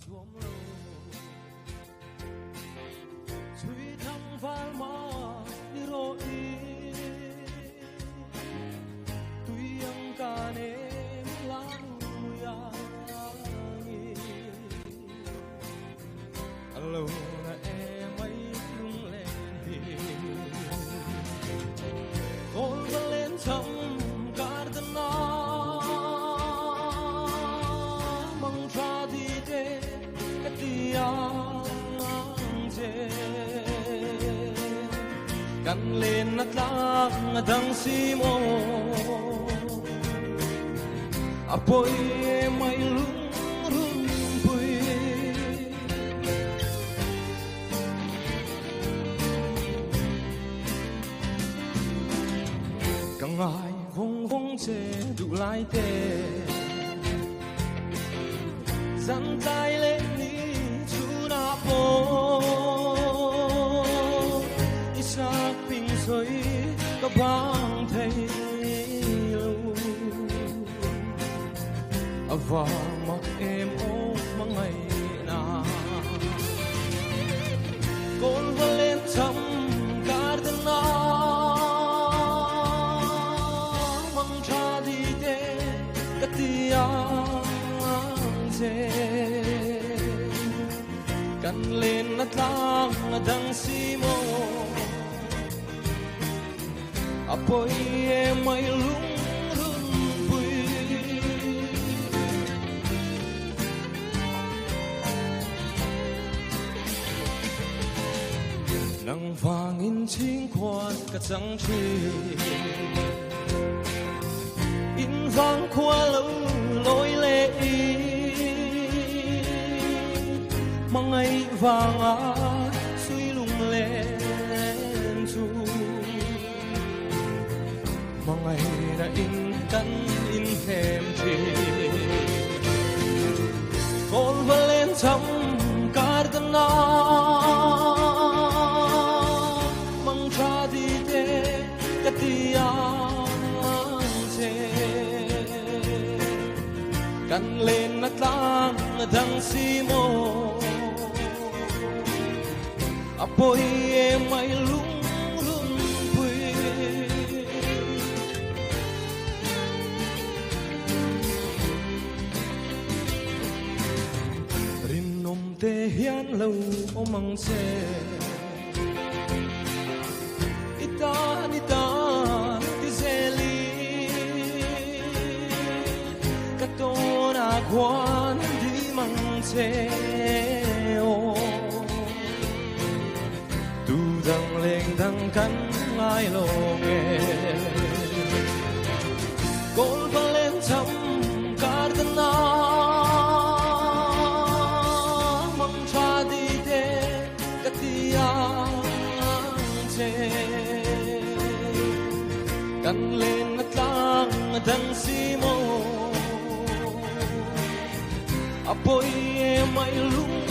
zuam lo chui thăng val ma ni ro i tui ang ka ne la nu ya ngi alo na em ai lung lên hi con va lên thăm gardena mang tra đi te katiang je kan lên at lang dang simo apoy may lung rung pui càng ai vong vong che đủ lại te dang tai lên ni chu na po isak ping soi ka bang thei lu ava mak em o mangai na con va lên thăm gardena mang tra đi te katia kan lên at lang dang simo apoy may lung run pui nang vangin ching kwan ka chang chi in vang kwa lo lối lệ mang ai vàng á suy lung lên chu mang ai đã in cắn in thèm chi con va lên thăm gardena mang tra đi te katiang je kan lên at lang dang simo apoy may lung rung pui rin nom te hian lo o mang se itan ti zeli katona kwan di mang se dang lên dang cắn ai lo nghe con va lên thăm gardena mang tra đi te katiang je kan lên at lang dang simo apoy may lung